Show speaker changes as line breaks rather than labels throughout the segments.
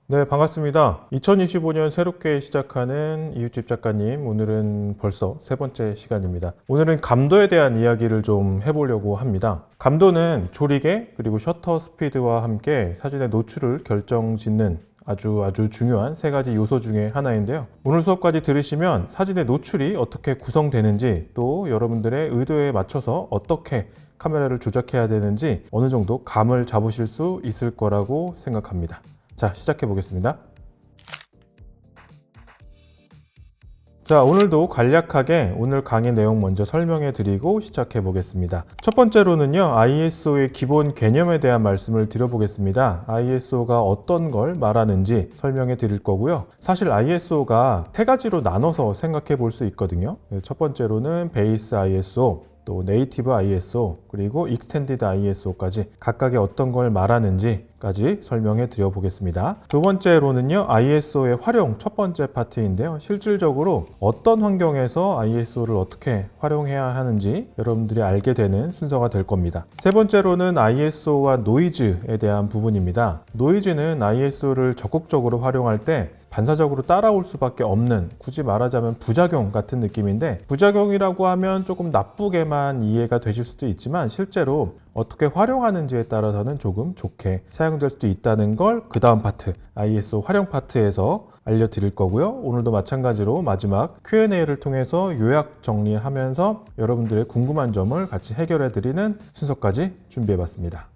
네, 반갑습니다. 2025년 새롭게 시작하는 이웃집 작가님, 오늘은 벌써 세 번째 시간입니다. 오늘은 감도에 대한 이야기를 좀 해보려고 합니다. 감도는 조리개 그리고 셔터 스피드와 함께 사진의 노출을 결정짓는 아주 중요한 세 가지 요소 중에 하나인데요. 오늘 수업까지 들으시면 사진의 노출이 어떻게 구성되는지, 또 여러분들의 의도에 맞춰서 어떻게 카메라를 조작해야 되는지 어느 정도 감을 잡으실 수 있을 거라고 생각합니다. 자, 시작해 보겠습니다. 자, 오늘도 간략하게 오늘 강의 내용 먼저 설명해 드리고 시작해 보겠습니다. 첫 번째로는요, ISO의 기본 개념에 대한 말씀을 드려보겠습니다. ISO가 어떤 걸 말하는지 설명해 드릴 거고요. 사실 ISO가 세 가지로 나눠서 생각해 볼 수 있거든요. 첫 번째로는 베이스 ISO, 또 네이티브 ISO, 그리고 익스텐디드 ISO까지 각각의 어떤 걸 말하는지까지 설명해 드려 보겠습니다. 두 번째로는요, ISO의 활용 첫 번째 파트인데요. 실질적으로 어떤 환경에서 ISO를 어떻게 활용해야 하는지 여러분들이 알게 되는 순서가 될 겁니다. 세 번째로는 ISO와 노이즈에 대한 부분입니다. 노이즈는 ISO를 적극적으로 활용할 때 반사적으로 따라올 수밖에 없는, 굳이 말하자면 부작용 같은 느낌인데, 부작용이라고 하면 조금 나쁘게만 이해가 되실 수도 있지만 실제로 어떻게 활용하는지에 따라서는 조금 좋게 사용될 수도 있다는 걸 그 다음 파트, ISO 활용 파트에서 알려드릴 거고요. 오늘도 마찬가지로 마지막 Q&A를 통해서 요약 정리하면서 여러분들의 궁금한 점을 같이 해결해 드리는 순서까지 준비해 봤습니다.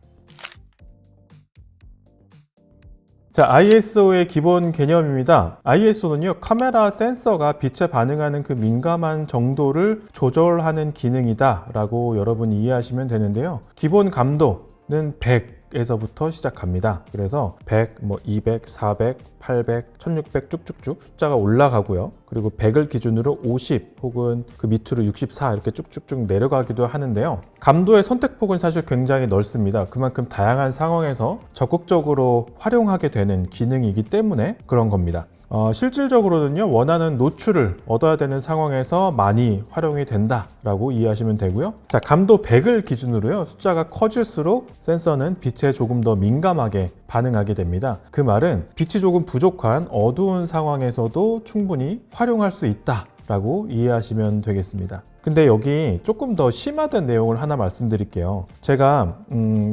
자, ISO의 기본 개념입니다. ISO는요, 카메라 센서가 빛에 반응하는 그 민감한 정도를 조절하는 기능이다 라고 여러분이 이해하시면 되는데요. 기본 감도는 100에서부터 시작합니다. 그래서 100, 200, 400, 800, 1600 쭉쭉쭉 숫자가 올라가고요. 그리고 100을 기준으로 50 혹은 그 밑으로 64 이렇게 쭉쭉쭉 내려가기도 하는데요. 감도의 선택폭은 사실 굉장히 넓습니다. 그만큼 다양한 상황에서 적극적으로 활용하게 되는 기능이기 때문에 그런 겁니다. 실질적으로는요, 원하는 노출을 얻어야 되는 상황에서 많이 활용이 된다라고 이해하시면 되고요. 자, 감도 100을 기준으로요, 숫자가 커질수록 센서는 빛에 조금 더 민감하게 반응하게 됩니다. 그 말은 빛이 조금 부족한 어두운 상황에서도 충분히 활용할 수 있다라고 이해하시면 되겠습니다. 근데 여기 조금 더 심화된 내용을 하나 말씀드릴게요. 제가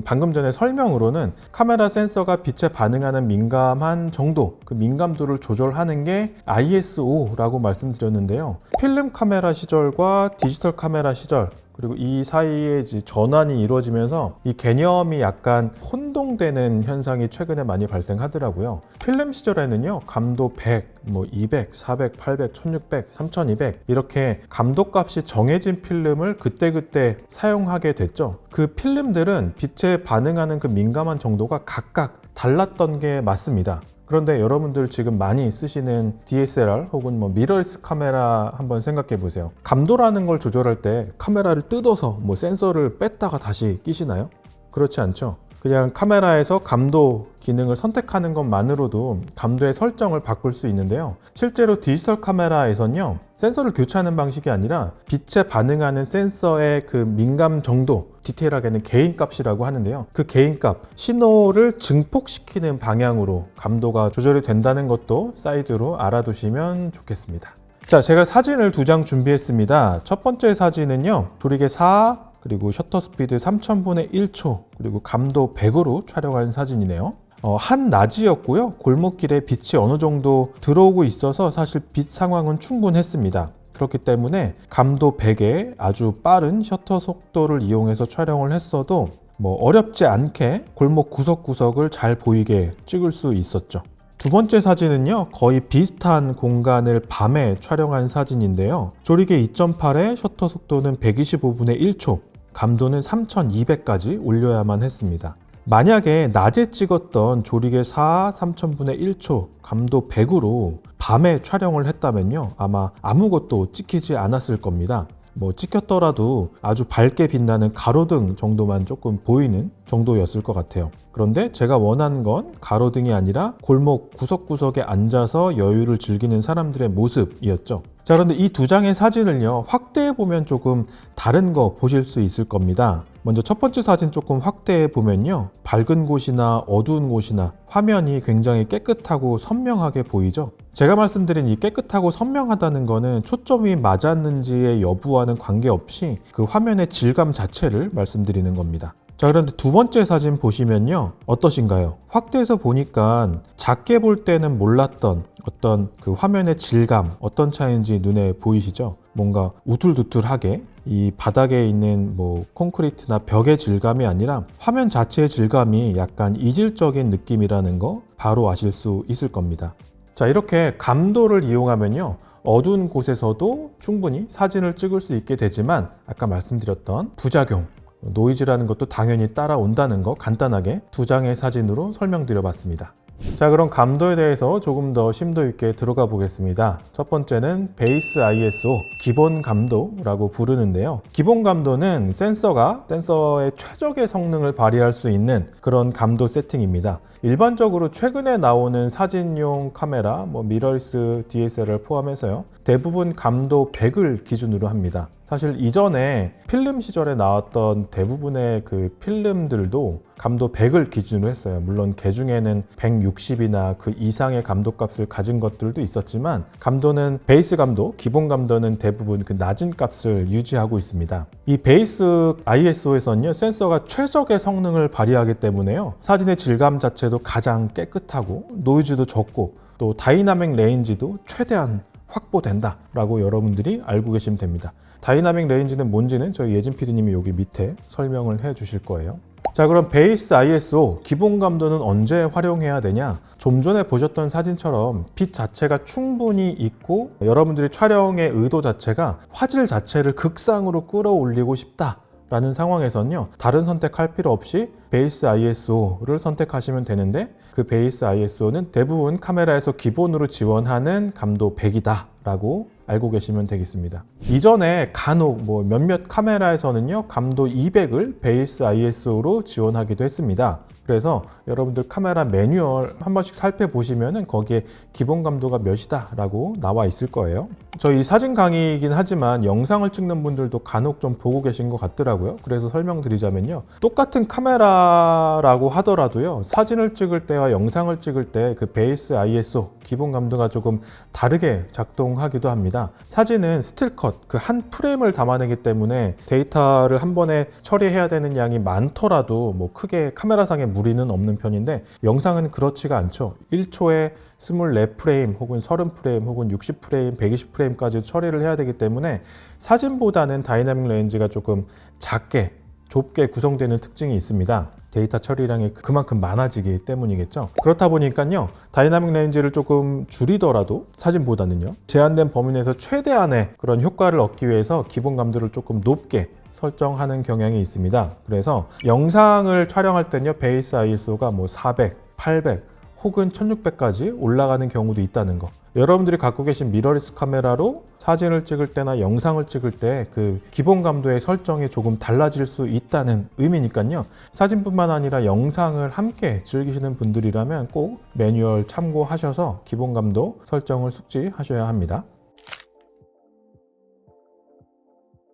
방금 전에 설명으로는 카메라 센서가 빛에 반응하는 민감한 정도, 그 민감도를 조절하는 게 ISO라고 말씀드렸는데요. 필름 카메라 시절과 디지털 카메라 시절, 그리고 이 사이에 전환이 이루어지면서 이 개념이 약간 혼동되는 현상이 최근에 많이 발생하더라고요. 필름 시절에는요, 감도 100, 200, 400, 800, 1600, 3200 이렇게 감도값이 정해진 필름을 그때그때 사용하게 됐죠. 그 필름들은 빛에 반응하는 그 민감한 정도가 각각 달랐던 게 맞습니다. 그런데 여러분들 지금 많이 쓰시는 DSLR 혹은 미러리스 카메라 한번 생각해 보세요. 감도라는 걸 조절할 때 카메라를 뜯어서 센서를 뺐다가 다시 끼시나요? 그렇지 않죠. 그냥 카메라에서 감도 기능을 선택하는 것만으로도 감도의 설정을 바꿀 수 있는데요. 실제로 디지털 카메라에선요, 센서를 교체하는 방식이 아니라 빛에 반응하는 센서의 그 민감 정도, 디테일하게는 개인값이라고 하는데요. 그 개인값, 신호를 증폭시키는 방향으로 감도가 조절이 된다는 것도 사이드로 알아두시면 좋겠습니다. 자, 제가 사진을 2장 준비했습니다. 첫 번째 사진은요, 조리개 4, 그리고 셔터 스피드 3000분의 1초, 그리고 감도 100으로 촬영한 사진이네요. 한낮이었고요. 골목길에 빛이 어느 정도 들어오고 있어서 사실 빛 상황은 충분했습니다. 그렇기 때문에 감도 100에 아주 빠른 셔터 속도를 이용해서 촬영을 했어도 어렵지 않게 골목 구석구석을 잘 보이게 찍을 수 있었죠. 두 번째 사진은요, 거의 비슷한 공간을 밤에 촬영한 사진인데요. 조리개 2.8의 셔터 속도는 125분의 1초, 감도는 3200까지 올려야만 했습니다. 만약에 낮에 찍었던 조리개 4 3000분의 1초, 감도 100으로 밤에 촬영을 했다면요, 아마 아무것도 찍히지 않았을 겁니다. 찍혔더라도 아주 밝게 빛나는 가로등 정도만 조금 보이는 정도였을 것 같아요. 그런데 제가 원하는 건 가로등이 아니라 골목 구석구석에 앉아서 여유를 즐기는 사람들의 모습이었죠. 자, 그런데 이 두 장의 사진을요, 확대해 보면 조금 다른 거 보실 수 있을 겁니다. 먼저 첫 번째 사진 조금 확대해 보면요. 밝은 곳이나 어두운 곳이나 화면이 굉장히 깨끗하고 선명하게 보이죠. 제가 말씀드린 이 깨끗하고 선명하다는 거는 초점이 맞았는지의 여부와는 관계없이 그 화면의 질감 자체를 말씀드리는 겁니다. 자, 그런데 두 번째 사진 보시면요. 어떠신가요? 확대해서 보니까 작게 볼 때는 몰랐던 어떤 그 화면의 질감, 어떤 차이인지 눈에 보이시죠? 뭔가 우툴두툴하게 이 바닥에 있는 뭐 콘크리트나 벽의 질감이 아니라 화면 자체의 질감이 약간 이질적인 느낌이라는 거 바로 아실 수 있을 겁니다. 자, 이렇게 감도를 이용하면요. 어두운 곳에서도 충분히 사진을 찍을 수 있게 되지만 아까 말씀드렸던 부작용, 노이즈라는 것도 당연히 따라온다는 거 간단하게 두 장의 사진으로 설명드려 봤습니다. 자, 그럼 감도에 대해서 조금 더 심도 있게 들어가 보겠습니다. 첫 번째는 베이스 ISO, 기본 감도라고 부르는데요. 기본 감도는 센서의 최적의 성능을 발휘할 수 있는 그런 감도 세팅입니다. 일반적으로 최근에 나오는 사진용 카메라, 미러리스 DSLR 포함해서요. 대부분 감도 100을 기준으로 합니다. 사실 이전에 필름 시절에 나왔던 대부분의 그 필름들도 감도 100을 기준으로 했어요. 물론 그 중에는 160이나 그 이상의 감도 값을 가진 것들도 있었지만 감도는 베이스 감도, 기본 감도는 대부분 그 낮은 값을 유지하고 있습니다. 이 베이스 ISO에서는요, 센서가 최적의 성능을 발휘하기 때문에요. 사진의 질감 자체도 가장 깨끗하고 노이즈도 적고 또 다이나믹 레인지도 최대한 확보된다라고 여러분들이 알고 계시면 됩니다. 다이나믹 레인지는 뭔지는 저희 예진 PD님이 여기 밑에 설명을 해 주실 거예요. 자, 그럼 베이스 ISO, 기본 감도는 언제 활용해야 되냐? 좀 전에 보셨던 사진처럼 빛 자체가 충분히 있고 여러분들이 촬영의 의도 자체가 화질 자체를 극상으로 끌어올리고 싶다 라는 상황에서는요, 다른 선택할 필요 없이 베이스 ISO를 선택하시면 되는데 그 베이스 ISO는 대부분 카메라에서 기본으로 지원하는 감도 100이다 라고 알고 계시면 되겠습니다. 이전에 간혹 몇몇 카메라에서는요, 감도 200을 베이스 ISO로 지원하기도 했습니다. 그래서 여러분들 카메라 매뉴얼 한 번씩 살펴보시면은 거기에 기본 감도가 몇이다 라고 나와 있을 거예요. 저희 사진 강의이긴 하지만 영상을 찍는 분들도 간혹 좀 보고 계신 것 같더라고요. 그래서 설명드리자면요, 똑같은 카메라라고 하더라도요, 사진을 찍을 때와 영상을 찍을 때 그 베이스 ISO, 기본 감도가 조금 다르게 작동하기도 합니다. 사진은 스틸컷, 그 한 프레임을 담아내기 때문에 데이터를 한 번에 처리해야 되는 양이 많더라도 크게 카메라상에 무리는 없는 편인데, 영상은 그렇지가 않죠. 1초에 24프레임 혹은 30프레임 혹은 60프레임, 120프레임까지 처리를 해야 되기 때문에 사진보다는 다이나믹 레인지가 조금 작게, 좁게 구성되는 특징이 있습니다. 데이터 처리량이 그만큼 많아지기 때문이겠죠. 그렇다 보니까요, 다이나믹 레인지를 조금 줄이더라도 사진보다는요, 제한된 범위 내에서 최대한의 그런 효과를 얻기 위해서 기본 감도를 조금 높게 설정하는 경향이 있습니다. 그래서 영상을 촬영할 때는요, 베이스 ISO가 400, 800 혹은 1600까지 올라가는 경우도 있다는 거. 여러분들이 갖고 계신 미러리스 카메라로 사진을 찍을 때나 영상을 찍을 때 그 기본 감도의 설정이 조금 달라질 수 있다는 의미니까요. 사진뿐만 아니라 영상을 함께 즐기시는 분들이라면 꼭 매뉴얼 참고하셔서 기본 감도 설정을 숙지하셔야 합니다.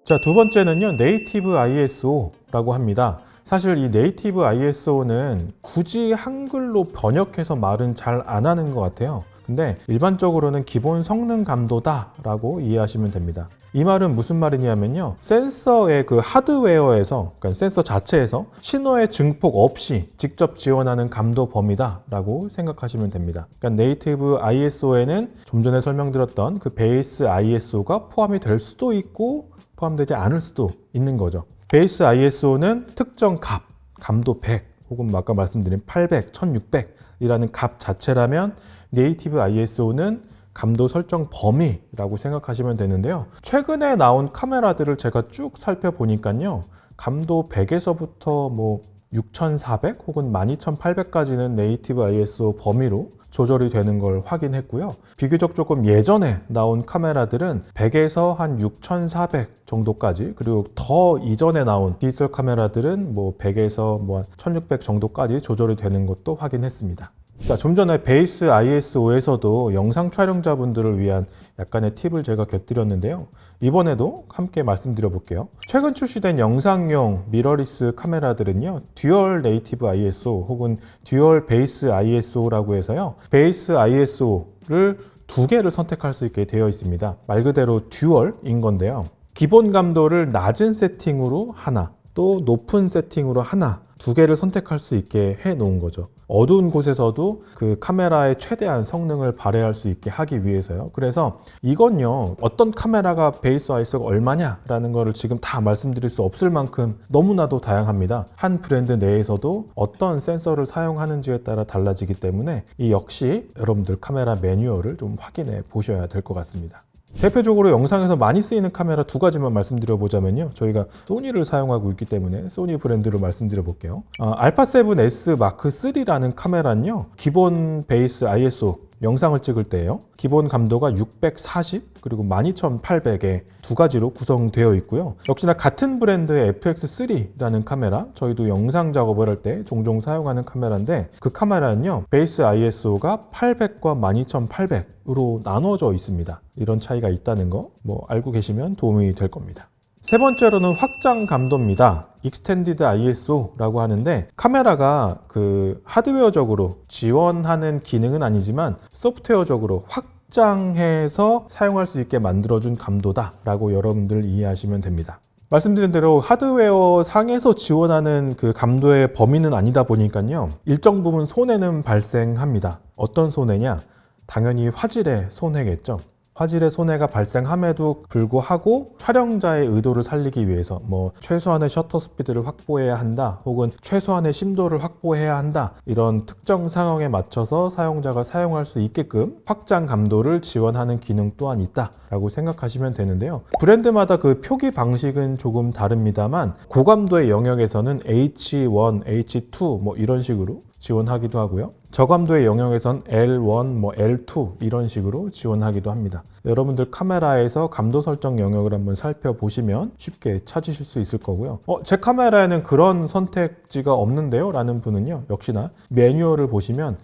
자, 두 번째는요, 네이티브 ISO라고 합니다. 사실 이 네이티브 ISO는 굳이 한글로 번역해서 말은 잘 안 하는 것 같아요. 근데 일반적으로는 기본 성능 감도다 라고 이해하시면 됩니다. 이 말은 무슨 말이냐면요, 센서의 그 하드웨어에서, 그러니까 센서 자체에서 신호의 증폭 없이 직접 지원하는 감도 범위다 라고 생각하시면 됩니다. 그러니까 네이티브 ISO에는 좀 전에 설명드렸던 그 베이스 ISO가 포함이 될 수도 있고 포함되지 않을 수도 있는 거죠. 베이스 ISO는 특정 값, 감도 100 혹은 아까 말씀드린 800, 1600이라는 값 자체라면 네이티브 ISO는 감도 설정 범위라고 생각하시면 되는데요. 최근에 나온 카메라들을 제가 쭉 살펴보니까요, 감도 100에서부터 6400 혹은 12800까지는 네이티브 ISO 범위로 조절이 되는 걸 확인했고요. 비교적 조금 예전에 나온 카메라들은 100에서 한 6400 정도까지, 그리고 더 이전에 나온 디지털 카메라들은 100에서 1600 정도까지 조절이 되는 것도 확인했습니다. 자, 좀 전에 베이스 ISO에서도 영상 촬영자분들을 위한 약간의 팁을 제가 곁들였는데요. 이번에도 함께 말씀드려 볼게요. 최근 출시된 영상용 미러리스 카메라들은요, 듀얼 네이티브 ISO 혹은 듀얼 베이스 ISO라고 해서요, 베이스 ISO를 두 개를 선택할 수 있게 되어 있습니다. 말 그대로 듀얼인 건데요. 기본 감도를 낮은 세팅으로 하나, 또 높은 세팅으로 하나, 두 개를 선택할 수 있게 해 놓은 거죠. 어두운 곳에서도 그 카메라의 최대한 성능을 발휘할 수 있게 하기 위해서요. 그래서 이건요, 어떤 카메라가 베이스 ISO가 얼마냐라는 거를 지금 다 말씀드릴 수 없을 만큼 너무나도 다양합니다. 한 브랜드 내에서도 어떤 센서를 사용하는지에 따라 달라지기 때문에 이 역시 여러분들 카메라 매뉴얼을 좀 확인해 보셔야 될 것 같습니다. 대표적으로 영상에서 많이 쓰이는 카메라 두 가지만 말씀드려 보자면요, 저희가 소니를 사용하고 있기 때문에 소니 브랜드로 말씀드려 볼게요. 알파7S 마크 3라는 카메라는요, 기본 베이스 ISO 영상을 찍을 때요, 기본 감도가 640 그리고 12800에 두 가지로 구성되어 있고요. 역시나 같은 브랜드의 FX3라는 카메라, 저희도 영상 작업을 할 때 종종 사용하는 카메라인데, 그 카메라는요, 베이스 ISO가 800과 12800으로 나눠져 있습니다. 이런 차이가 있다는 거 알고 계시면 도움이 될 겁니다. 세 번째로는 확장 감도입니다. 익스텐디드 ISO라고 하는데, 카메라가 그 하드웨어적으로 지원하는 기능은 아니지만 소프트웨어적으로 확장해서 사용할 수 있게 만들어준 감도다라고 여러분들 이해하시면 됩니다. 말씀드린 대로 하드웨어 상에서 지원하는 그 감도의 범위는 아니다 보니까요, 일정 부분 손해는 발생합니다. 어떤 손해냐? 당연히 화질의 손해겠죠. 화질의 손해가 발생함에도 불구하고 촬영자의 의도를 살리기 위해서 최소한의 셔터 스피드를 확보해야 한다, 혹은 최소한의 심도를 확보해야 한다, 이런 특정 상황에 맞춰서 사용자가 사용할 수 있게끔 확장 감도를 지원하는 기능 또한 있다라고 생각하시면 되는데요. 브랜드마다 그 표기 방식은 조금 다릅니다만, 고감도의 영역에서는 H1, H2 이런 식으로 지원하기도 하고요. 저감도의 영역에선 L1, L2 이런 식으로 지원하기도 합니다. 여러분들 카메라에서 감도 설정 영역을 한번 살펴보시면 쉽게 찾으실 수 있을 거고요. 제 카메라에는 그런 선택지가 없는데요? 라는 분은요, 역시나 매뉴얼을 보시면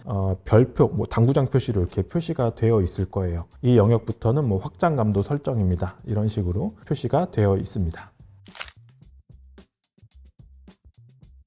별표, 당구장 표시로 이렇게 표시가 되어 있을 거예요. 이 영역부터는 확장 감도 설정입니다. 이런 식으로 표시가 되어 있습니다.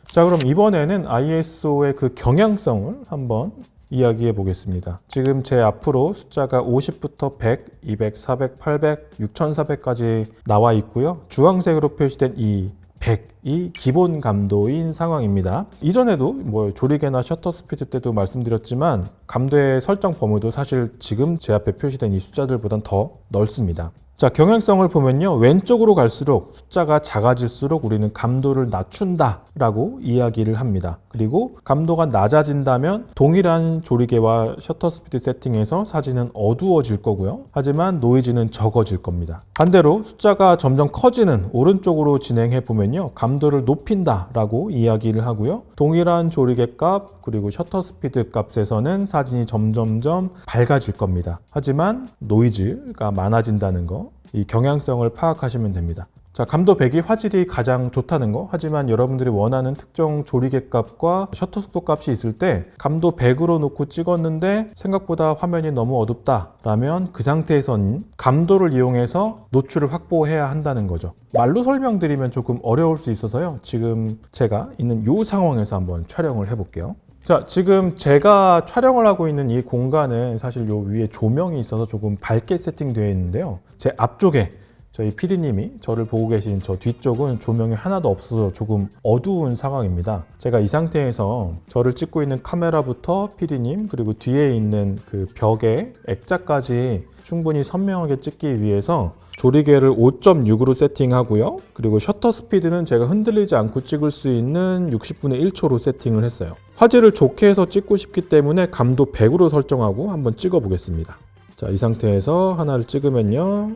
자, 그럼 이번에는 ISO의 그 경향성을 한번 이야기해 보겠습니다. 지금 제 앞으로 숫자가 50부터 100, 200, 400, 800, 6400까지 나와 있고요. 주황색으로 표시된 이 100이 기본 감도인 상황입니다. 이전에도 조리개나 셔터 스피드 때도 말씀드렸지만, 감도의 설정 범위도 사실 지금 제 앞에 표시된 이 숫자들보단 더 넓습니다. 자, 경향성을 보면요, 왼쪽으로 갈수록 숫자가 작아질수록 우리는 감도를 낮춘다라고 이야기를 합니다. 그리고 감도가 낮아진다면 동일한 조리개와 셔터 스피드 세팅에서 사진은 어두워질 거고요. 하지만 노이즈는 적어질 겁니다. 반대로 숫자가 점점 커지는 오른쪽으로 진행해 보면요, 감도를 높인다라고 이야기를 하고요. 동일한 조리개 값 그리고 셔터 스피드 값에서는 사진이 점점점 밝아질 겁니다. 하지만 노이즈가 많아진다는 거, 이 경향성을 파악하시면 됩니다. 자, 감도 100이 화질이 가장 좋다는 거, 하지만 여러분들이 원하는 특정 조리개 값과 셔터 속도 값이 있을 때 감도 100으로 놓고 찍었는데 생각보다 화면이 너무 어둡다 라면 그 상태에서는 감도를 이용해서 노출을 확보해야 한다는 거죠. 말로 설명드리면 조금 어려울 수 있어서요, 지금 제가 있는 이 상황에서 한번 촬영을 해볼게요. 자, 지금 제가 촬영을 하고 있는 이 공간은 사실 요 위에 조명이 있어서 조금 밝게 세팅되어 있는데요, 제 앞쪽에 저희 PD님이 저를 보고 계신 저 뒤쪽은 조명이 하나도 없어서 조금 어두운 상황입니다. 제가 이 상태에서 저를 찍고 있는 카메라부터 PD님, 그리고 뒤에 있는 그 벽에 액자까지 충분히 선명하게 찍기 위해서 조리개를 5.6으로 세팅하고요. 그리고 셔터 스피드는 제가 흔들리지 않고 찍을 수 있는 60분의 1초로 세팅을 했어요. 화질을 좋게 해서 찍고 싶기 때문에 감도 100으로 설정하고 한번 찍어 보겠습니다. 자, 이 상태에서 하나를 찍으면요,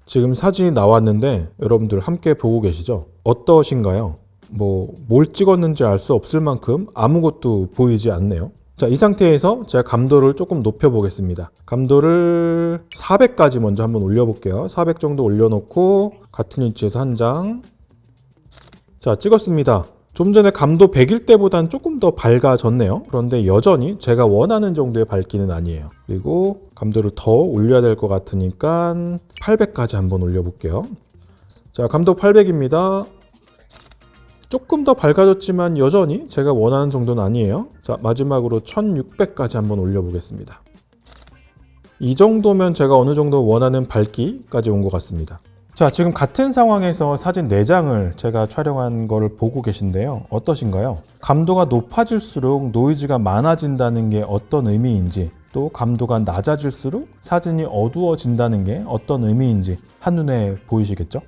지금 사진이 나왔는데 여러분들 함께 보고 계시죠? 어떠신가요? 뭘 찍었는지 알 수 없을 만큼 아무것도 보이지 않네요. 자, 이 상태에서 제가 감도를 조금 높여 보겠습니다. 감도를 400까지 먼저 한번 올려볼게요. 400 정도 올려놓고 같은 위치에서 한 장. 자, 찍었습니다. 좀 전에 감도 100일 때보단 조금 더 밝아졌네요. 그런데 여전히 제가 원하는 정도의 밝기는 아니에요. 그리고 감도를 더 올려야 될 것 같으니까 800까지 한번 올려볼게요. 자, 감도 800입니다. 조금 더 밝아졌지만 여전히 제가 원하는 정도는 아니에요. 자, 마지막으로 1600까지 한번 올려보겠습니다. 이 정도면 제가 어느 정도 원하는 밝기까지 온 것 같습니다. 자, 지금 같은 상황에서 사진 4장을 제가 촬영한 거를 보고 계신데요. 어떠신가요? 감도가 높아질수록 노이즈가 많아진다는 게 어떤 의미인지, 또 감도가 낮아질수록 사진이 어두워진다는 게 어떤 의미인지 한눈에 보이시겠죠?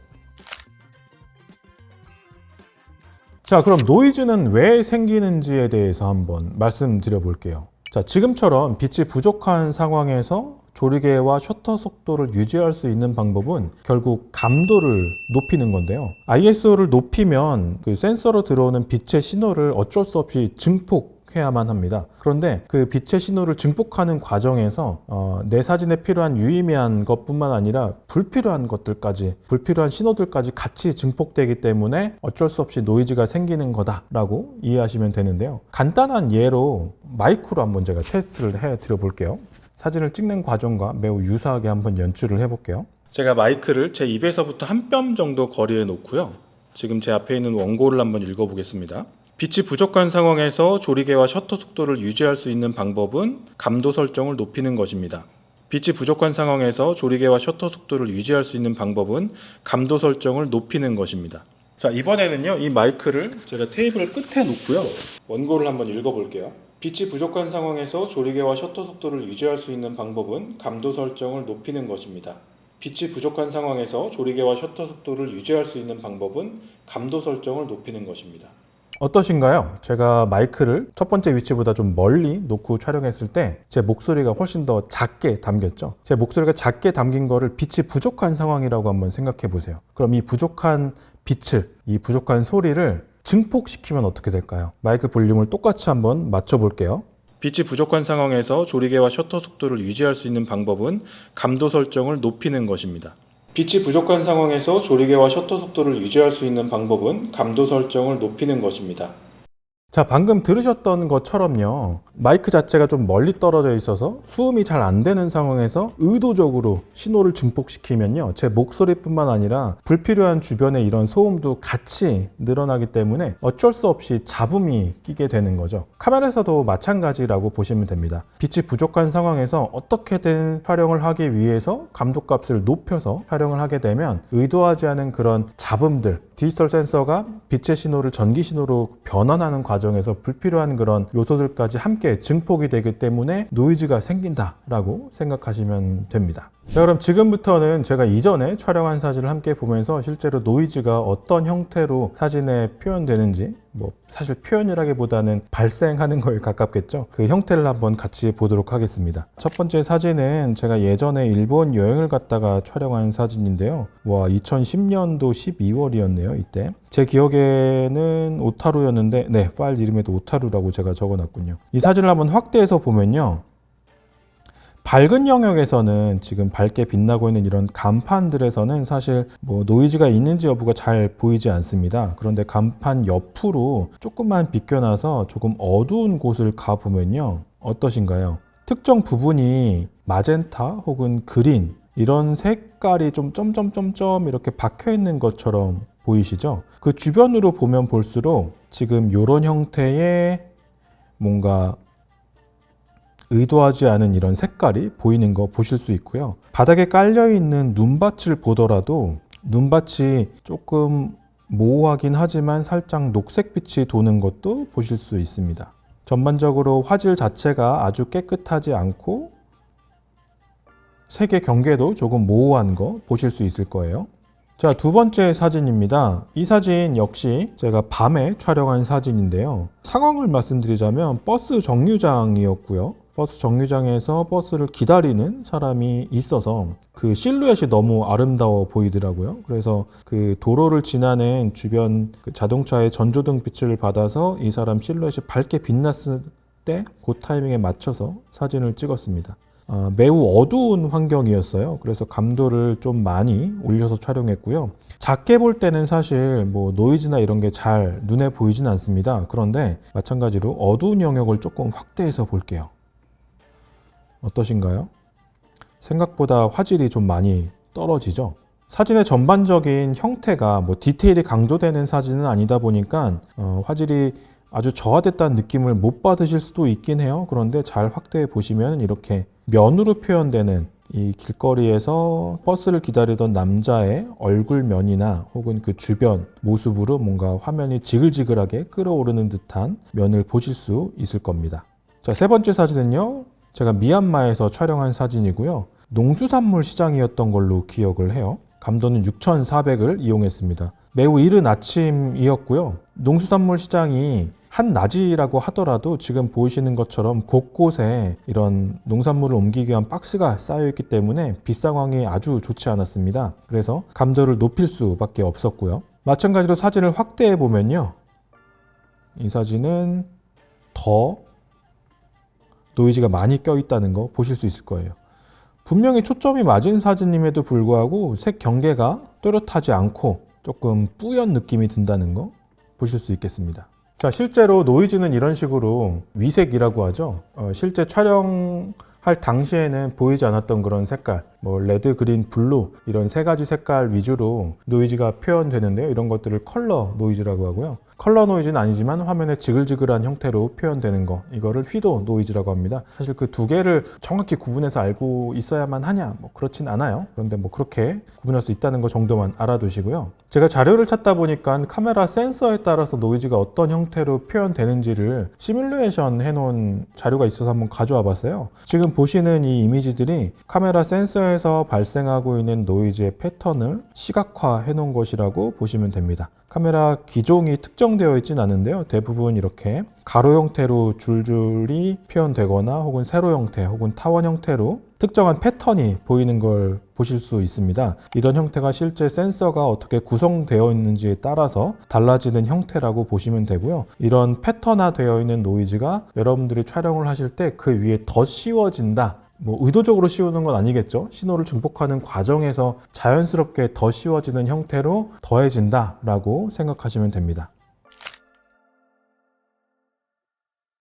자, 그럼 노이즈는 왜 생기는지에 대해서 한번 말씀드려 볼게요. 자, 지금처럼 빛이 부족한 상황에서 조리개와 셔터 속도를 유지할 수 있는 방법은 결국 감도를 높이는 건데요. ISO를 높이면 그 센서로 들어오는 빛의 신호를 어쩔 수 없이 증폭해야만 합니다. 그런데 그 빛의 신호를 증폭하는 과정에서 내 사진에 필요한 유의미한 것뿐만 아니라 불필요한 것들까지, 불필요한 신호들까지 같이 증폭되기 때문에 어쩔 수 없이 노이즈가 생기는 거다라고 이해하시면 되는데요. 간단한 예로 마이크로 한번 제가 테스트를 해 드려 볼게요. 사진을 찍는 과정과 매우 유사하게 한번 연출을 해볼게요. 제가 마이크를 제 입에서부터 한 뼘 정도 거리에 놓고요. 지금 제 앞에 있는 원고를 한번 읽어보겠습니다. 빛이 부족한 상황에서 조리개와 셔터 속도를 유지할 수 있는 방법은 감도 설정을 높이는 것입니다. 빛이 부족한 상황에서 조리개와 셔터 속도를 유지할 수 있는 방법은 감도 설정을 높이는 것입니다. 자, 이번에는요, 이 마이크를 제가 테이블 끝에 놓고요. 원고를 한번 읽어볼게요. 빛이 부족한 상황에서 조리개와 셔터 속도를 유지할 수 있는 방법은 감도 설정을 높이는 것입니다. 빛이 부족한 상황에서 조리개와 셔터 속도를 유지할 수 있는 방법은 감도 설정을 높이는 것입니다. 어떠신가요? 제가 마이크를 첫 번째 위치보다 좀 멀리 놓고 촬영했을 때 제 목소리가 훨씬 더 작게 담겼죠. 제 목소리가 작게 담긴 거를 빛이 부족한 상황이라고 한번 생각해 보세요. 그럼 이 부족한 빛을, 이 부족한 소리를 증폭시키면 어떻게 될까요? 마이크 볼륨을 똑같이 한번 맞춰볼게요. 빛이 부족한 상황에서 조리개와 셔터 속도를 유지할 수 있는 방법은 감도 설정을 높이는 것입니다. 빛이 부족한 상황에서 조리개와 셔터 속도를 유지할 수 있는 방법은 감도 설정을 높이는 것입니다. 자, 방금 들으셨던 것처럼요, 마이크 자체가 좀 멀리 떨어져 있어서 수음이 잘 안 되는 상황에서 의도적으로 신호를 증폭시키면요, 제 목소리뿐만 아니라 불필요한 주변의 이런 소음도 같이 늘어나기 때문에 어쩔 수 없이 잡음이 끼게 되는 거죠. 카메라에서도 마찬가지라고 보시면 됩니다. 빛이 부족한 상황에서 어떻게든 촬영을 하기 위해서 감도값을 높여서 촬영을 하게 되면 의도하지 않은 그런 잡음들, 디지털 센서가 빛의 신호를 전기 신호로 변환하는 과정에서 불필요한 그런 요소들까지 함께 증폭이 되기 때문에 노이즈가 생긴다라고 생각하시면 됩니다. 자, 그럼 지금부터는 제가 이전에 촬영한 사진을 함께 보면서 실제로 노이즈가 어떤 형태로 사진에 표현되는지, 사실 표현이라기보다는 발생하는 거에 가깝겠죠. 그 형태를 한번 같이 보도록 하겠습니다. 첫 번째 사진은 제가 예전에 일본 여행을 갔다가 촬영한 사진인데요. 2010년도 12월이었네요. 이때 제 기억에는 오타루였는데, 네, 파일 이름에도 오타루라고 제가 적어놨군요. 이 사진을 한번 확대해서 보면요, 밝은 영역에서는 지금 밝게 빛나고 있는 이런 간판들에서는 사실 노이즈가 있는지 여부가 잘 보이지 않습니다. 그런데 간판 옆으로 조금만 비껴놔서 조금 어두운 곳을 가보면요, 어떠신가요? 특정 부분이 마젠타 혹은 그린, 이런 색깔이 좀 점점점점 이렇게 박혀 있는 것처럼 보이시죠? 그 주변으로 보면 볼수록 지금 이런 형태의 뭔가 의도하지 않은 이런 색깔이 보이는 거 보실 수 있고요. 바닥에 깔려있는 눈밭을 보더라도 눈밭이 조금 모호하긴 하지만 살짝 녹색빛이 도는 것도 보실 수 있습니다. 전반적으로 화질 자체가 아주 깨끗하지 않고 색의 경계도 조금 모호한 거 보실 수 있을 거예요. 자, 두 번째 사진입니다. 이 사진 역시 제가 밤에 촬영한 사진인데요. 상황을 말씀드리자면 버스 정류장이었고요. 버스 정류장에서 버스를 기다리는 사람이 있어서 그 실루엣이 너무 아름다워 보이더라고요. 그래서 그 도로를 지나는 주변 그 자동차의 전조등 빛을 받아서 이 사람 실루엣이 밝게 빛났을 때 그 타이밍에 맞춰서 사진을 찍었습니다. 매우 어두운 환경이었어요. 그래서 감도를 좀 많이 올려서 촬영했고요. 작게 볼 때는 사실 뭐 노이즈나 이런 게 잘 눈에 보이진 않습니다. 그런데 마찬가지로 어두운 영역을 조금 확대해서 볼게요. 어떠신가요? 생각보다 화질이 좀 많이 떨어지죠? 사진의 전반적인 형태가 뭐 디테일이 강조되는 사진은 아니다 보니까 화질이 아주 저하됐다는 느낌을 못 받으실 수도 있긴 해요. 그런데 잘 확대해 보시면 이렇게 면으로 표현되는 이 길거리에서 버스를 기다리던 남자의 얼굴면이나 혹은 그 주변 모습으로 뭔가 화면이 지글지글하게 끓어오르는 듯한 면을 보실 수 있을 겁니다. 자, 세 번째 사진은요. 제가 미얀마에서 촬영한 사진이고요. 농수산물 시장이었던 걸로 기억을 해요. 감도는 6400을 이용했습니다. 매우 이른 아침이었고요. 농수산물 시장이 한낮이라고 하더라도 지금 보이시는 것처럼 곳곳에 이런 농산물을 옮기기 위한 박스가 쌓여있기 때문에 빛 상황이 아주 좋지 않았습니다. 그래서 감도를 높일 수밖에 없었고요. 마찬가지로 사진을 확대해 보면요. 이 사진은 더 노이즈가 많이 껴있다는 거 보실 수 있을 거예요. 분명히 초점이 맞은 사진임에도 불구하고 색 경계가 또렷하지 않고 조금 뿌연 느낌이 든다는 거 보실 수 있겠습니다. 자, 실제로 노이즈는 이런 식으로 위색이라고 하죠. 실제 촬영할 당시에는 보이지 않았던 그런 색깔, 뭐 레드, 그린, 블루 이런 세 가지 색깔 위주로 노이즈가 표현되는데요. 이런 것들을 컬러 노이즈라고 하고요. 컬러 노이즈는 아니지만 화면에 지글지글한 형태로 표현되는 거, 이거를 휘도 노이즈라고 합니다. 사실 그 두 개를 정확히 구분해서 알고 있어야만 하냐, 뭐 그렇진 않아요. 그런데 뭐 그렇게 구분할 수 있다는 거 정도만 알아두시고요. 제가 자료를 찾다 보니까 카메라 센서에 따라서 노이즈가 어떤 형태로 표현되는지를 시뮬레이션 해놓은 자료가 있어서 한번 가져와 봤어요. 지금 보시는 이 이미지들이 카메라 센서에서 발생하고 있는 노이즈의 패턴을 시각화해 놓은 것이라고 보시면 됩니다. 카메라 기종이 특정되어 있진 않은데요. 대부분 이렇게 가로 형태로 줄줄이 표현되거나 혹은 세로 형태 혹은 타원 형태로 특정한 패턴이 보이는 걸 보실 수 있습니다. 이런 형태가 실제 센서가 어떻게 구성되어 있는지에 따라서 달라지는 형태라고 보시면 되고요. 이런 패턴화되어 있는 노이즈가 여러분들이 촬영을 하실 때 그 위에 더 씌워진다. 뭐 의도적으로 씌우는 건 아니겠죠. 신호를 증폭하는 과정에서 자연스럽게 더 씌워지는 형태로 더해진다라고 생각하시면 됩니다.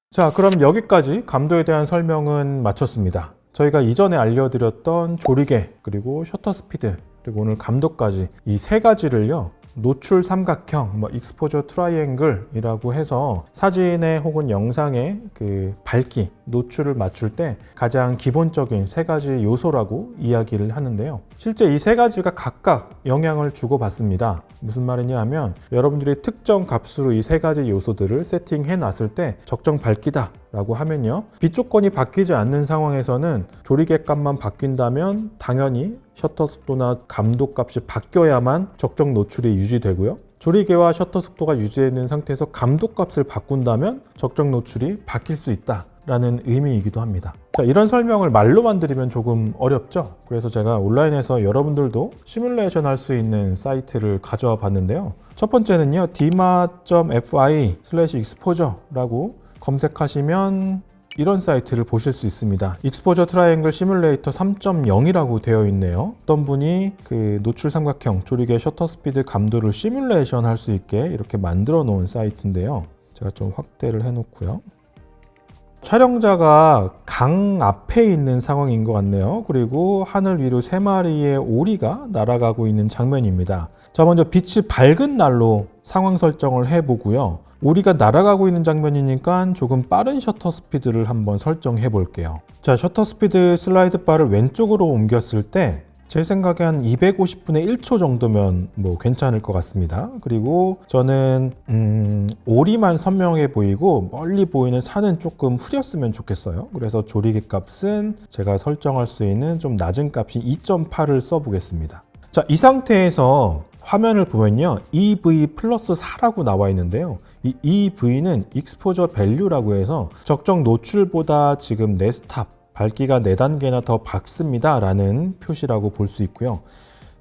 자, 그럼 여기까지 감도에 대한 설명은 마쳤습니다. 저희가 이전에 알려드렸던 조리개, 그리고 셔터 스피드, 그리고 오늘 감도까지 이 세 가지를요. 노출 삼각형, 익스포저 트라이앵글이라고 해서 사진에 혹은 영상에 그 밝기, 노출을 맞출 때 가장 기본적인 세 가지 요소라고 이야기를 하는데요. 실제 이 세 가지가 각각 영향을 주고받습니다. 무슨 말이냐 하면 여러분들이 특정 값으로 이 세 가지 요소들을 세팅해 놨을 때 적정 밝기다 라고 하면요. 빛 조건이 바뀌지 않는 상황에서는 조리개 값만 바뀐다면 당연히 셔터 속도나 감도 값이 바뀌어야만 적정 노출이 유지되고요. 조리개와 셔터 속도가 유지되는 상태에서 감도 값을 바꾼다면 적정 노출이 바뀔 수 있다라는 의미이기도 합니다. 자, 이런 설명을 말로만 드리면 조금 어렵죠? 그래서 제가 온라인에서 여러분들도 시뮬레이션 할 수 있는 사이트를 가져와 봤는데요. 첫 번째는요. dma.fi/exposure라고 검색하시면 이런 사이트를 보실 수 있습니다. 익스포저 트라이앵글 시뮬레이터 3.0이라고 되어 있네요. 어떤 분이 그 노출 삼각형, 조리개 셔터 스피드 감도를 시뮬레이션 할 수 있게 이렇게 만들어 놓은 사이트인데요. 제가 좀 확대를 해 놓고요. 촬영자가 강 앞에 있는 상황인 것 같네요. 그리고 하늘 위로 3마리의 오리가 날아가고 있는 장면입니다. 자, 먼저 빛이 밝은 날로 상황 설정을 해보고요. 오리가 날아가고 있는 장면이니까 조금 빠른 셔터 스피드를 한번 설정해 볼게요. 자, 셔터 스피드 슬라이드 바를 왼쪽으로 옮겼을 때 제 생각에 한 250분의 1초 정도면 뭐 괜찮을 것 같습니다. 그리고 저는 오리만 선명해 보이고 멀리 보이는 산은 조금 흐렸으면 좋겠어요. 그래서 조리개 값은 제가 설정할 수 있는 좀 낮은 값인 2.8을 써보겠습니다. 자, 이 상태에서 화면을 보면요. EV 플러스 4라고 나와 있는데요. 이 EV는 익스포저 밸류라고 해서 적정 노출보다 지금 내 스탑, 밝기가 4단계나 더 밝습니다 라는 표시라고 볼 수 있고요.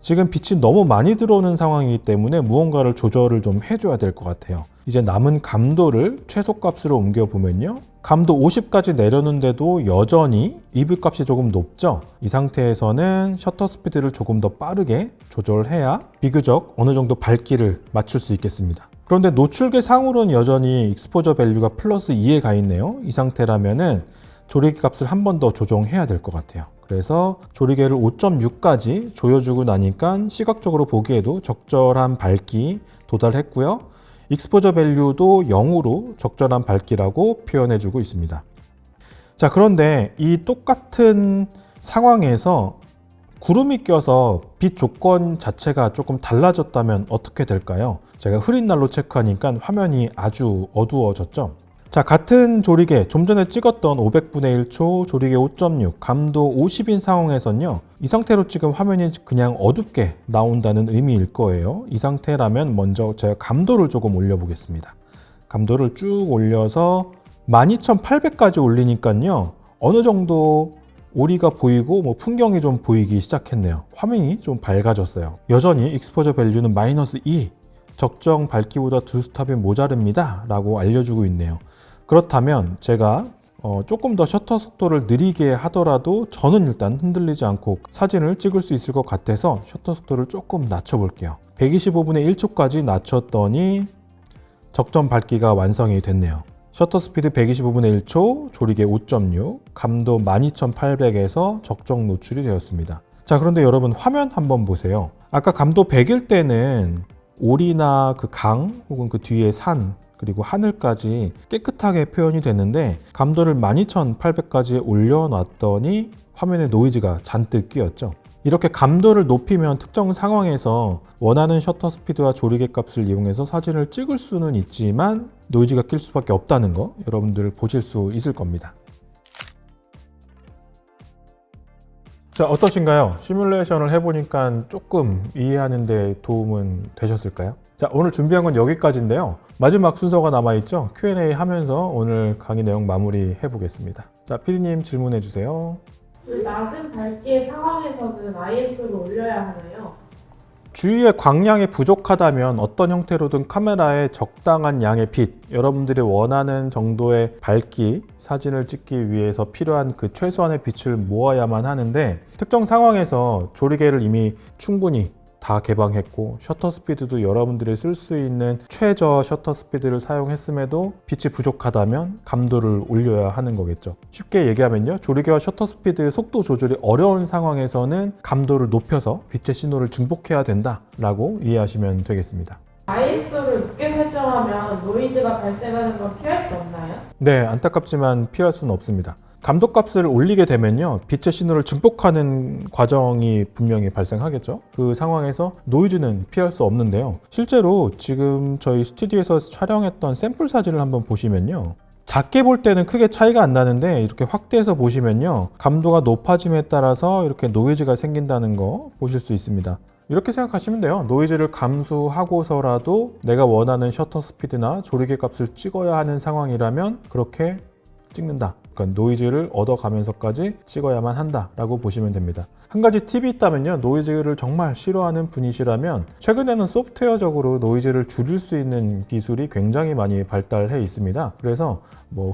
지금 빛이 너무 많이 들어오는 상황이기 때문에 무언가를 조절을 좀 해줘야 될 것 같아요. 이제 남은 감도를 최소값으로 옮겨보면요. 감도 50까지 내려놓는데도 여전히 EV 값이 조금 높죠. 이 상태에서는 셔터 스피드를 조금 더 빠르게 조절해야 비교적 어느 정도 밝기를 맞출 수 있겠습니다. 그런데 노출계 상으로는 여전히 익스포저 밸류가 플러스 2에 가 있네요. 이 상태라면은 조리개 값을 한 번 더 조정해야 될 것 같아요. 그래서 조리개를 5.6까지 조여주고 나니까 시각적으로 보기에도 적절한 밝기 도달했고요. 익스포저 밸류도 0으로 적절한 밝기라고 표현해주고 있습니다. 자, 그런데 이 똑같은 상황에서 구름이 껴서 빛 조건 자체가 조금 달라졌다면 어떻게 될까요? 제가 흐린 날로 체크하니까 화면이 아주 어두워졌죠. 자, 같은 조리개, 좀 전에 찍었던 500분의 1초 조리개 5.6 감도 50인 상황에서는요, 이 상태로 찍은 화면이 그냥 어둡게 나온다는 의미일 거예요. 이 상태라면 먼저 제가 감도를 조금 올려보겠습니다. 감도를 쭉 올려서 12800까지 올리니까요, 어느 정도 오리가 보이고 풍경이 좀 보이기 시작했네요. 화면이 좀 밝아졌어요. 여전히 익스포저 밸류는 마이너스 2, 적정 밝기보다 2스탑이 모자릅니다 라고 알려주고 있네요. 그렇다면 제가 조금 더 셔터 속도를 느리게 하더라도 저는 일단 흔들리지 않고 사진을 찍을 수 있을 것 같아서 셔터 속도를 조금 낮춰볼게요. 125분의 1초까지 낮췄더니 적정 밝기가 완성이 됐네요. 셔터 스피드 125분의 1초, 조리개 5.6, 감도 12800에서 적정 노출이 되었습니다. 자, 그런데 여러분 화면 한번 보세요. 아까 감도 100일 때는 오리나 그 강 혹은 그 뒤에 산 그리고 하늘까지 깨끗하게 표현이 됐는데 감도를 12800까지 올려놨더니 화면에 노이즈가 잔뜩 끼었죠. 이렇게 감도를 높이면 특정 상황에서 원하는 셔터 스피드와 조리개 값을 이용해서 사진을 찍을 수는 있지만 노이즈가 낄 수밖에 없다는 거 여러분들 보실 수 있을 겁니다. 자, 어떠신가요? 시뮬레이션을 해보니까 조금 이해하는 데 도움은 되셨을까요? 자, 오늘 준비한 건 여기까지인데요. 마지막 순서가 남아있죠? Q&A 하면서 오늘 강의 내용 마무리 해보겠습니다. 자, PD님 질문해 주세요.
낮은 밝기의 상황에서는 ISO를 올려야 하나요?
주위의 광량이 부족하다면 어떤 형태로든 카메라에 적당한 양의 빛, 여러분들이 원하는 정도의 밝기, 사진을 찍기 위해서 필요한 그 최소한의 빛을 모아야만 하는데 특정 상황에서 조리개를 이미 충분히 다 개방했고 셔터 스피드도 여러분들이 쓸 수 있는 최저 셔터 스피드를 사용했음에도 빛이 부족하다면 감도를 올려야 하는 거겠죠. 쉽게 얘기하면요, 조리개와 셔터 스피드 속도 조절이 어려운 상황에서는 감도를 높여서 빛의 신호를 증폭해야 된다라고 이해하시면 되겠습니다.
ISO를 높게 설정하면 노이즈가 발생하는 건 피할 수 없나요?
네, 안타깝지만 피할 수는 없습니다. 감도값을 올리게 되면요, 빛의 신호를 증폭하는 과정이 분명히 발생하겠죠. 그 상황에서 노이즈는 피할 수 없는데요. 실제로 지금 저희 스튜디오에서 촬영했던 샘플 사진을 한번 보시면요, 작게 볼 때는 크게 차이가 안 나는데 이렇게 확대해서 보시면요, 감도가 높아짐에 따라서 이렇게 노이즈가 생긴다는 거 보실 수 있습니다. 이렇게 생각하시면 돼요. 노이즈를 감수하고서라도 내가 원하는 셔터 스피드나 조리개 값을 찍어야 하는 상황이라면 그렇게 찍는다. 그러니까 노이즈를 얻어가면서까지 찍어야만 한다라고 보시면 됩니다. 한 가지 팁이 있다면요, 노이즈를 정말 싫어하는 분이시라면 최근에는 소프트웨어적으로 노이즈를 줄일 수 있는 기술이 굉장히 많이 발달해 있습니다. 그래서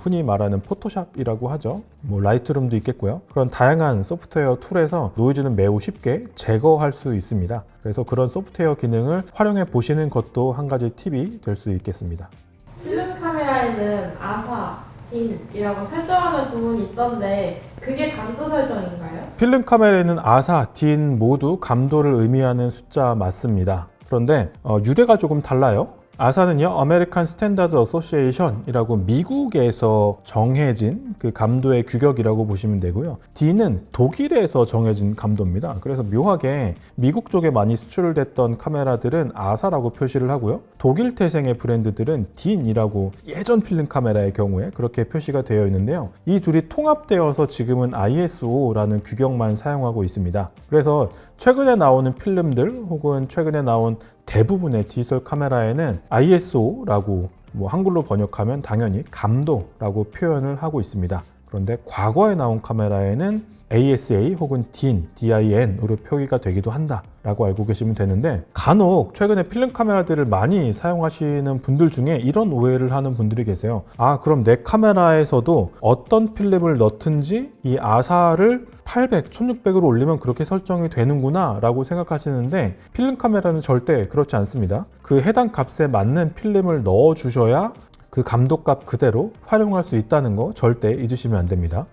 흔히 말하는 포토샵이라고 하죠. 라이트룸도 있겠고요. 그런 다양한 소프트웨어 툴에서 노이즈는 매우 쉽게 제거할 수 있습니다. 그래서 그런 소프트웨어 기능을 활용해 보시는 것도 한 가지 팁이 될 수 있겠습니다.
필름 카메라에는 아사, DIN이라고 설정하는 부분이 있던데 그게 감도 설정인가요?
필름 카메라에는 아사, DIN 모두 감도를 의미하는 숫자 맞습니다. 그런데 유래가 조금 달라요. 아사는요, 아메리칸 스탠다드 어소시에이션이라고 미국에서 정해진 그 감도의 규격이라고 보시면 되고요. D는 독일에서 정해진 감도입니다. 그래서 묘하게 미국 쪽에 많이 수출됐던 카메라들은 아사라고 표시를 하고요. 독일 태생의 브랜드들은 DIN이라고 예전 필름 카메라의 경우에 그렇게 표시가 되어 있는데요. 이 둘이 통합되어서 지금은 ISO라는 규격만 사용하고 있습니다. 그래서 최근에 나오는 필름들 혹은 최근에 나온 대부분의 디지털 카메라에는 ISO라고 한글로 번역하면 당연히 감도라고 표현을 하고 있습니다. 그런데 과거에 나온 카메라에는 ASA 혹은 DIN으로 표기가 되기도 한다라고 알고 계시면 되는데, 간혹 최근에 필름 카메라들을 많이 사용하시는 분들 중에 이런 오해를 하는 분들이 계세요. 아, 그럼 내 카메라에서도 어떤 필름을 넣든지 이 아사를 800, 1600으로 올리면 그렇게 설정이 되는구나 라고 생각하시는데, 필름 카메라는 절대 그렇지 않습니다. 그 해당 값에 맞는 필름을 넣어 주셔야 그 감독값 그대로 활용할 수 있다는 거 절대 잊으시면 안 됩니다.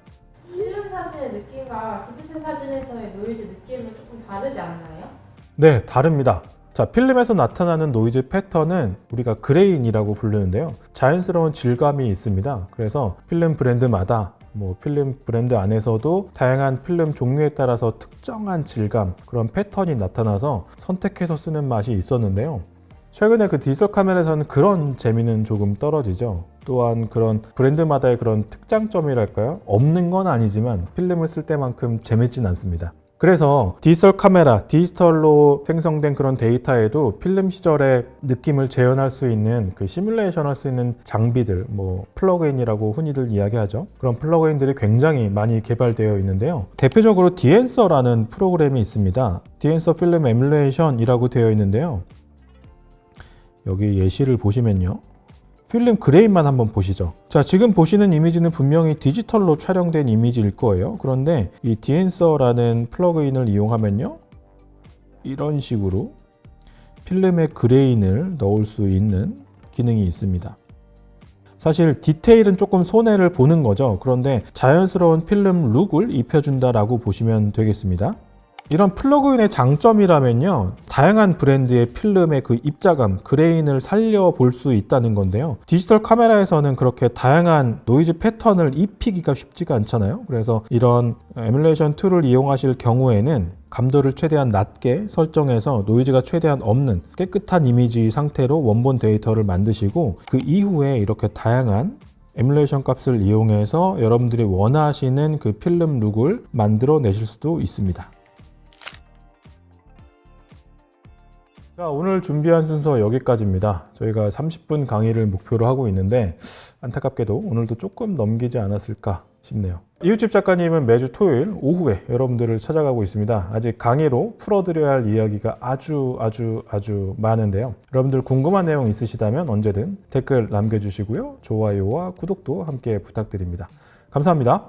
필름 사진의 느낌과 디지털 사진에서의 노이즈 느낌은 조금 다르지 않나요?
네, 다릅니다. 자, 필름에서 나타나는 노이즈 패턴은 우리가 그레인이라고 부르는데요. 자연스러운 질감이 있습니다. 그래서 필름 브랜드마다 필름 브랜드 안에서도 다양한 필름 종류에 따라서 특정한 질감, 그런 패턴이 나타나서 선택해서 쓰는 맛이 있었는데요. 최근에 그 디지털 카메라에서는 그런 재미는 조금 떨어지죠. 또한 그런 브랜드마다의 그런 특장점이랄까요? 없는 건 아니지만 필름을 쓸 때만큼 재밌진 않습니다. 그래서 디지털 카메라, 디지털로 생성된 그런 데이터에도 필름 시절의 느낌을 재현할 수 있는 그 시뮬레이션 할 수 있는 장비들, 플러그인이라고 흔히들 이야기하죠. 그런 플러그인들이 굉장히 많이 개발되어 있는데요. 대표적으로 디엔서라는 프로그램이 있습니다. 디엔서 필름 에뮬레이션이라고 되어 있는데요. 여기 예시를 보시면요. 필름 그레인만 한번 보시죠. 자, 지금 보시는 이미지는 분명히 디지털로 촬영된 이미지일 거예요. 그런데 이 디엔서라는 플러그인을 이용하면요. 이런 식으로 필름의 그레인을 넣을 수 있는 기능이 있습니다. 사실 디테일은 조금 손해를 보는 거죠. 그런데 자연스러운 필름 룩을 입혀준다라고 보시면 되겠습니다. 이런 플러그인의 장점이라면요, 다양한 브랜드의 필름의 그 입자감, 그레인을 살려볼 수 있다는 건데요. 디지털 카메라에서는 그렇게 다양한 노이즈 패턴을 입히기가 쉽지가 않잖아요. 그래서 이런 에뮬레이션 툴을 이용하실 경우에는 감도를 최대한 낮게 설정해서 노이즈가 최대한 없는 깨끗한 이미지 상태로 원본 데이터를 만드시고, 그 이후에 이렇게 다양한 에뮬레이션 값을 이용해서 여러분들이 원하시는 그 필름 룩을 만들어 내실 수도 있습니다. 자, 오늘 준비한 순서 여기까지입니다. 저희가 30분 강의를 목표로 하고 있는데 안타깝게도 오늘도 조금 넘기지 않았을까 싶네요. 이웃집 작가님은 매주 토요일 오후에 여러분들을 찾아가고 있습니다. 아직 강의로 풀어드려야 할 이야기가 아주 많은데요. 여러분들 궁금한 내용 있으시다면 언제든 댓글 남겨주시고요. 좋아요와 구독도 함께 부탁드립니다. 감사합니다.